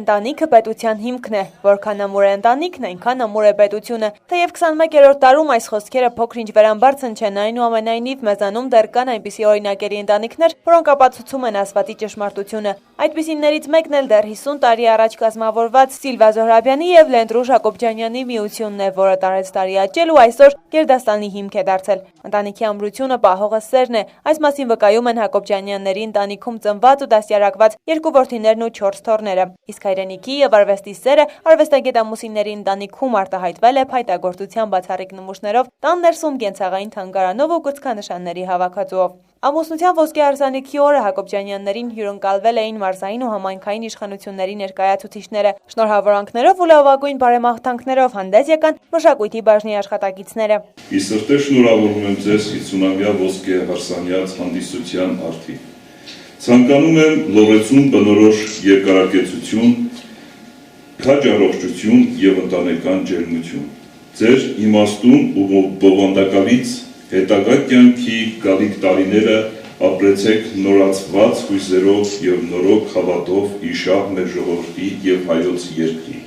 Ընտանիքը պետության հիմքն է, որքան ամուր է ընտանիքն, այնքան ամուր է պետությունը։ Թեև 21-րդ դարում այս խոսքերը փոքր-ինչ վերամբարձն չեն, այնուամենայնիվ մեզանում դեռ կան այնպիսի օրինակերի ընտանիքներ, որոնք ապացուցում են ասվածի ճշմարտությունը։ Այդպիսիներից մեկն էլ դեռ 50 տարի առաջ կազմավորված Սիլվա Զոհրաբյանի և Լենդրուժ Հակոբյանյանի միությունն է, որը տարեց տարի աճել ու այսօր գերդաստանի հիմք է դարձել։ Ընտանիքի ամրությունը պահողը սերն է։ Այս մասին վկայում են Հակոբյանյանների ընտանիքում ծնված ու դաստիարակված երկու որդիներն ու 4 թոռները։ Իսկ հայրենիքի և արվեստի սերը արվեստագետ ամուսինների ընտանիքում արտահայտվել է փայտագործության բացառիկ նմուշներով, տան ներսում կենցաղային թանգարանով ու կրծքանշանների հավաքածուով։ Ամուսնության ոսկե հարսանիքի օրը Հակոբյանյաններին հյուրընկալվել էին մարզային ու համայնքային իշխանությունների ներկայացուցիչները։ Շնորհավորանքներով ու լավագույն բարեմաղթանքներով հանդես եկան մշակույթի բաժնի աշխատակիցները։ Ի սրտե շնորհավորում եմ ձեզ 50-ամյա ոսկե հարսանյաց հանդիսության արդիվ։ Ցանկանում եմ լորեցուն բնորոշ երկարակեցություն, քաջ առողջություն և ընտանեկան ջերմություն։ Ձեր իմաստուն ու բովանդակալից հետագա կյանքի գալիք տարիները ապրեցեք նորացված հույզերով և նորոգ հավատով իշահ մեր ժողովրդի և հայոց երկրի։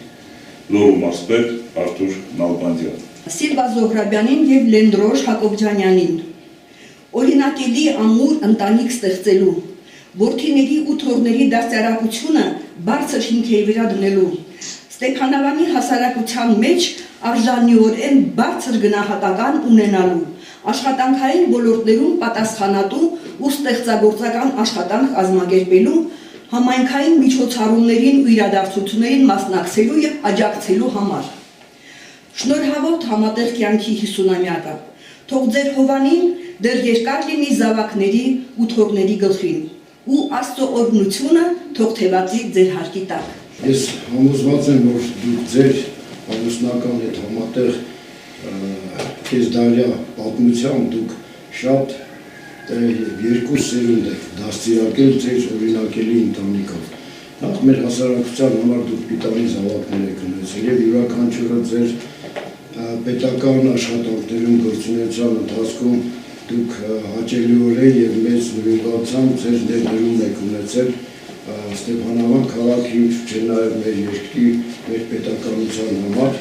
Լոռու մարզպետ Արթուր Նալբանդյան։ Սիլվա Զոհրաբյանին և Լենդրոժ Հակոբյանյանին օրինակելի ամուր ընտանիք ստեղծելու, որդիների ու թոռների դաստիարակությունը բարձր հիմքերի վրա դնելու, Ստեփանավանի հասարակության մեջ արժանիորեն բարձր գնահատական ունենալու, աշխատանքային ոլորտներում պատասխանատու ու ստեղծագործական աշխատանք կազմակերպելու, համայնքային միջոցառումներին ու իրադարձություններին մասնակցելու և աջակցելու համար։ Շնորհավոր համատեղ կյանքի 50-ամյակը, թող ձեր հովանին դեռ երկար լինի զավակների ու թոռների գլխին, ու Աստծո օրհնությունը թող թևածի ձեր հարկի տակ։ Ես համոզված եմ, որ դուք ձեր ամուսնական հետ համատեղ կեսդարյա պատմությամբ դուք շատ երկու սերունդ եք դաստիարակել ձեր օրինակելի ընտանիքով։ Նախ մեր հասարակության համար դուք պիտանի զավակներ եք ունեցել և յուրաքանչյուրը ձեր պետական աշխատանքներում գործունեության ընթացքում դուք հաճելիորեն և մեծ նվիրվածությամբ ձեր ներդրումն եք ունեցել Ստեփանավան քաղաքի, չէ նաև մեր երկրի, մեր պետականության համար։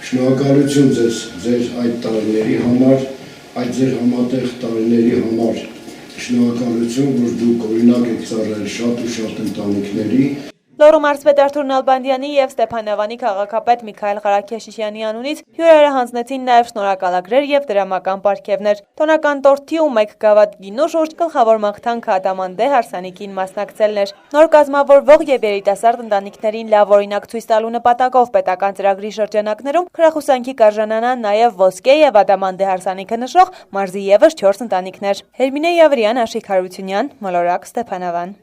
Շնորհակալություն ձեզ ձեր այդ տարիների համար, այդ ձեր համատեղ տարիների համար։ Շնորհակալություն, որ դուք օրինակ եք ծառայել շատ ու շատ ընտանիքների։ Լոռու մարզպետ Արթուր Նալբանդյանի և Ստեփանավանի քաղաքապետ Միքայել Ղարաքեշիշյանի անունից հյուրերը հանձնեցին նաև շնորհակալագրեր և դրամական պարգևներ։ Տոնական տորթի ու 1 գավաթ գինու շուրջ գլխավոր մաղթանքը Ադամանդե հարսանիքին մասնակցելն էր։ Նոր կազմավորվող և երիտասարդ ընտանիքներին լավ օրինակ ցույց տալու նպատակով պետական ծրագրի շրջանակներում քրախուսանքի կարժանանան նաև ոսկե և Ադամանդե հարսանիքը նշող մարզի ևս 4 ընտանիքներ։ Հերմինե Յավրյան, Աշիկ Հարությունյան, Մոլորակ, Ստեփանավան։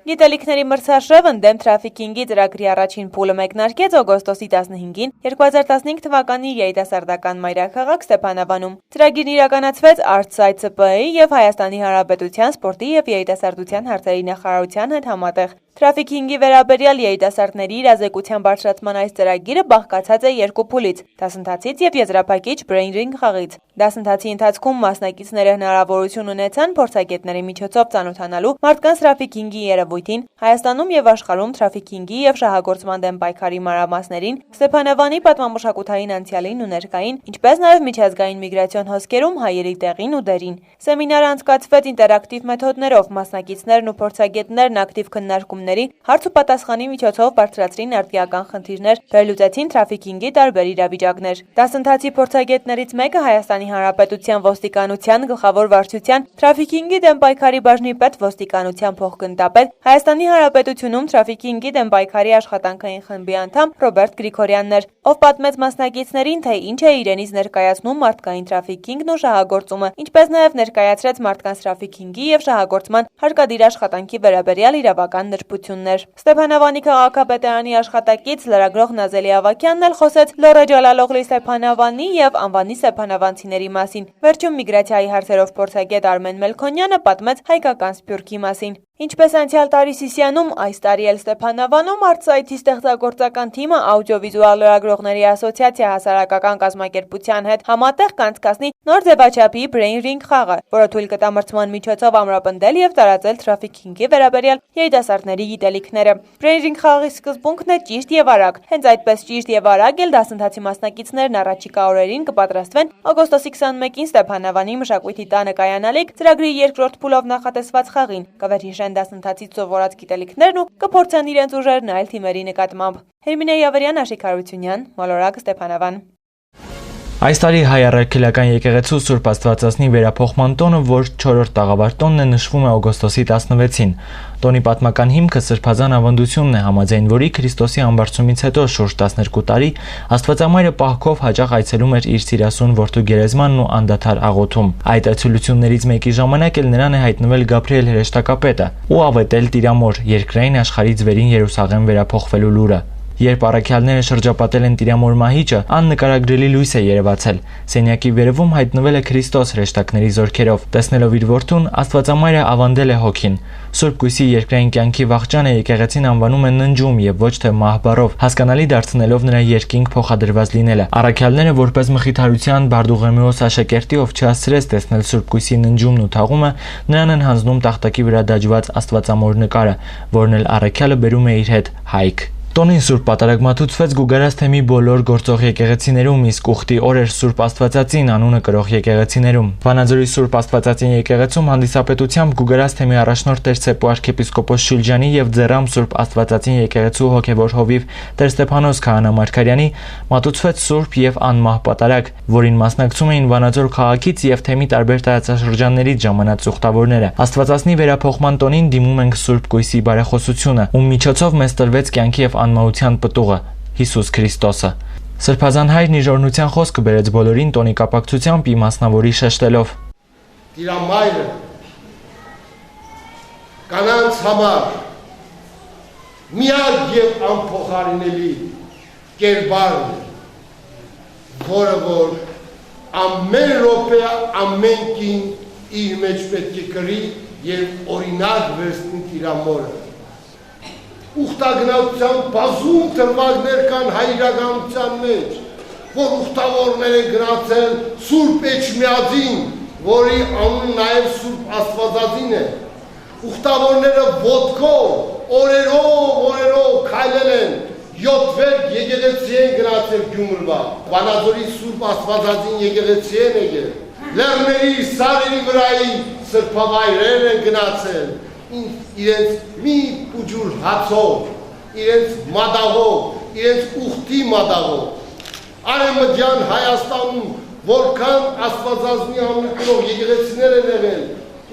Գիտելիքների մրցաշրջան դեմ թրաֆիքինգի ծրագրի առաջին փուլը մեկնարկեց օգոստոսի 15-ին 2015 թվականի երիտասարդական մայրաքաղաք Ստեփանավանում։ Ծրագիրն իրականացվեց Artside ՍՊԸ-ի և Հայաստանի Հանրապետության սպորտի և երիտասարդության հարցերի նախարարության հետ համատեղ։ Թրաֆիքինգի վերաբերյալ երիտասարդների իրազեկության բարձրացման այս ծրագիրը բաղկացած է 2 փուլից՝ դասընթացից և եզրափակիչ Brain Ring խաղից։ Դասընթացի ընթացքում մասնակիցները հնարավորություն ունեցան փորձագետների միջոցով ծանոթանալու մարդկանց թրաֆիքինգի երևույթին, Հայաստանում և աշխարհում թրաֆիքինգի և շահագործման դեմ պայքարի մանրամասներին, Ստեփանավանի պատմամշակութային անցյալին ու ներկային, ինչպես նաև միջազգային միգրացիոն հոսքերում հայերի տեղին ու դերին։ Սեմինարը անցկացվեց ինտերակտիվ մեթոդներով, մասնակիցներն ու փորձագետներն ակտիվ քննարկումների, հարց ու պատասխանի միջոցով բարձրացրին արդիական խնդիրներ, վերլուծեցին թրաֆիքինգի տարբեր իրավիճակներ։ Դասընթացի փորձագետներից մեկը Հայաստանի Հանրապետության ոստիկանության գլխավոր վարչության թրաֆիքինգի դեմ պայքարի բաժնի պետ ոստիկանության փոխգնդապետ, Հայաստանի Հանրապետությունում թրաֆիքինգի դեմ պայքարի աշխատանքային խմբի անդամ Ռոբերտ Գրիգորյանն էր, ով պատմեց մասնակիցներին, թե ինչ է իրենից ներկայացնում մարդկային թրաֆիքինգն ու շահագործումը, ինչպես նաև ներկայացրեց մարդկանց թրաֆիքինգի և շահագործման հարկադիր աշխատանքի վերաբերյալ իրավական նրբություններ։ Ստեփանավանի քաղաքապետարանի աշխատակից լրագրող Նազելի Ավագյանն էլ խոսեց Լոռե Ջալալօղլի Ստեփանավանի և անվանի ստեփանավանցիների մասին։ Վերջում միգրացիայի հարցերով փորձագետ Արմեն Մելքոնյանը պատմեց հայկական Սփյուռքի մասին։ Ինչպես անցյալ տարի Սիսիանում, այս տարի էլ Ստեփանավանում Artside-ի ստեղծագործական թիմը աուդիովիզուալ լրագրողների ասոցիացիա հասարակական կազմակերպության հետ համատեղ կանցկացնի նոր ձևաչափի Brain Ring խաղը, որը թույլ կտա մրցման միջոցով ամրապնդել և տարածել թրաֆիքինգի վերաբերյալ երիտասարդների անհամարելի գիտելիքները։ Բրեյնրինգ խաղի սկզբունքն է ճիշտ եւ արագ։ Հենց այդպես ճիշտ եւ արագ էլ դասընթացի մասնակիցներն առաջիկա օրերին կպատրաստվեն օգոստոսի 21-ին Ստեփանավանի մշակույթի տանը կայանալիք ծրագրի երկրորդ փուլով նախատեսված խաղին, կվերհիշեն դասընթացից սովորած գիտելիքներն ու կփորձեն իրենց ուժերն այլ թիմերի նկատմամբ։ Հերմինե Ավերյան, Աշիկ Հարությունյան, Մոլորակ, Ստեփանավան։ Այս տարի հայ առաքելական եկեղեցու Սուրբ Աստվածածնի վերափոխման տոնը, որ 4-րդ տաղավար տոնն է, նշվում է օգոստոսի 16-ին։ Տոնի պատմական հիմքը սրբազան ավանդությունն է, համաձայն որի Քրիստոսի ամբարձումից հետո շուրջ 12 տարի Աստվածամայրը պահքով հաճախ այցելում էր իր սիրասուն որդու գերեզմանն ու անդադար աղոթում։ Այդ այցելություններից մեկի ժամանակ էլ նրան է հայտնվել Գաբրիել հրեշտակապետը ու ավետել Տիրամոր երկրային աշխարհից վերին Երուսաղեմ վերափոխվելու լուրը։ Երբ առաքյալները շրջապատել են Տիրամոր մահիճը, աննկարագրելի լույս է երևացել։ Սենյակի վերևում հայտնվել է Քրիստոս հրեշտակների զորքերով։ Տեսնելով իր որդուն, Աստվածամայրը ավանդել է հոգին։ Սուրբ Կույսի երկրային կյանքի վախճանը եկեղեցին անվանում է ննջում եւ ոչ թե մահ բառով, հասկանալի դարձնելով նրա երկինք փոխադրված լինելը։ Առաքյալները որպես մխիթարության Բարդուղեմեոս աշակերտի, ով չհասցրեց տեսնել Սուրբ Կույսի ննջումն ու թաղումը, նրան են հանձնում տախտակի վրա դաջված Աստվածամոր նկարը, որն էլ առաքյալը բերում է իր հետ հայք։ Տոնին Սուրբ Պատարագմատուցվեց Գուգարաց թեմի բոլոր գործող եկեղեցիներում, իսկ ուխտի օրեր Սուրբ Աստվածածին անունը կրող եկեղեցիներում։ Վանաձորի Սուրբ Աստվածածին եկեղեցում հանդիսապետությամբ Գուգարաց թեմի առաջնորդ Տեր Սեպո arczepiskopos Շիլջանի եւ Ձեռամ Սուրբ Աստվածածին եկեղեցու հոգեվոր հովիվ Տեր Ստեփանոս Քահանա Մարգարյանի մատուցվեց Սուրբ եւ անմահ պատարագ, որին մասնակցում էին Վանաձոր քաղաքից եւ թեմի տարբեր տարածաշրջաններից ժամանած ուխտավորները։ Աստվածածնի վերափոխման տոնին դիմում ենք Սուրբ Կույսի բարեխոսությունը, ում միջոցով մեզ տրվեց կյանքի եւ անմահության պտուղը Հիսուս Քրիստոսը։ Սրբազան հայրն իր օրհնության խոսքը բերեց բոլորին տոնի կապակցությամբ իմաստնավորի շեշտելով. Տիրամայրը կանանց համար միակ եւ անփոխարինելի կերպարն է, որը որ ամեն րոպե ամեն կին իր մեջ պետք է կրի եւ օրինակ վերցնի Տիրամորը։ Ուխտագնացության բազում թրվագներ կան հայրականության մեջ, որ ուխտավորներ են գնացել Սուրբ Էջմիածին, որի անունը նաև Սուրբ Աստվածածին է։ Ուխտավորները ոտքով, օրերով քայլել են, 7 վերք եկեղեցի են գնացել Գյումրվա, Վանաձորի Սուրբ Աստվածածին եկեղեցի են եկել, լեռների, սարերի վրայի սրբավայրեր են գնացել, իրենց մի ուջուր հացով, իրենց մադաղով, իրենց ուխտի մադաղով, Արևմտյան Հայաստանում որքան Աստվածածնի անունը կրող եկեղեցիներ են եղել,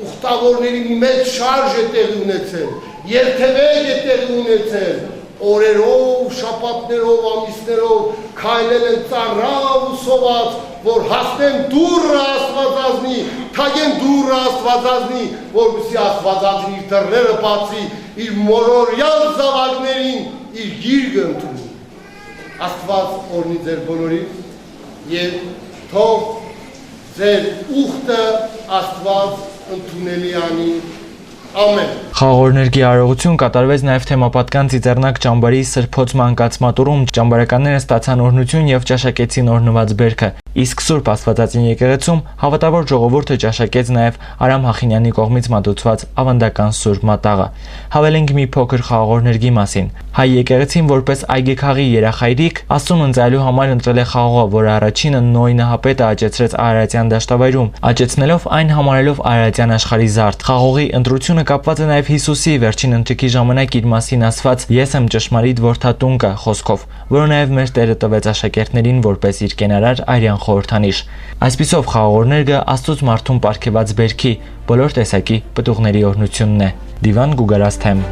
ուխտավորների մեծ շարժ է տեղի ունեցել, երթևեկ է տեղի ունեցել, օրերով, շաբաթներով, ամիսներով քայլել են ծառավ ու սոված, որ հասնեն դուռը Աստվածածնի, թագեն դուռը Աստվածածնի, որպեսզի Աստվածածին իր դռները բացի, իր մորորյալ զավակներին իր գիրկը ընդունի։ Աստված օրհնի ձեր բոլորին եւ թող ձեր ուխտը Աստված ընդունելի անի։ Ամեն։ Խաղողներգի արարողություն կատարվեց նաև թեմապատկան Ծիծեռնակ ճամբարի սրբոց մանկացմատուրում, ճամբարականները ստացան օրհնություն եւ ճաշակեցին օրհնված բերքը։ Իսկ Սուրբ Աստվածածին եկեղեցում հավատավոր ժողովուրդը ճաշակեց նաև Արամ Հախինյանի կողմից մատուցված ավանդական Սուրբ մատաղը։ Հավելենք մի փոքր խաղողներգի մասին։ Հայ եկեղեցին որպես այգեքաղի երախայրիկ Աստծուն ընծայելու համար ընտրել է խաղողը, որը առաջինը Նոյ նահապետը աճեցրեց Արարատյան դաշտավայրում, աճեցնելով այն համարելով Արարատյան աշխարհի զարդ։ Խաղողի ընտրությունը կապված է նաև Հիսուսի վերջին ընթրիքի ժամանակ իր մասին ասված «Ես եմ ճշմարիտ որդատունկը» խոսքով, որը նաև մեր Տերը տվեց աշակերտներին որպես իր կենարար արյան խորհրդանիշ։ Այսպիսով խաղողներգը Աստծուց մարդուն պարգևած բերքի բոլոր տեսակի պտուղների օրհնությունն է։ Դիվան Գուգարաց թեմ։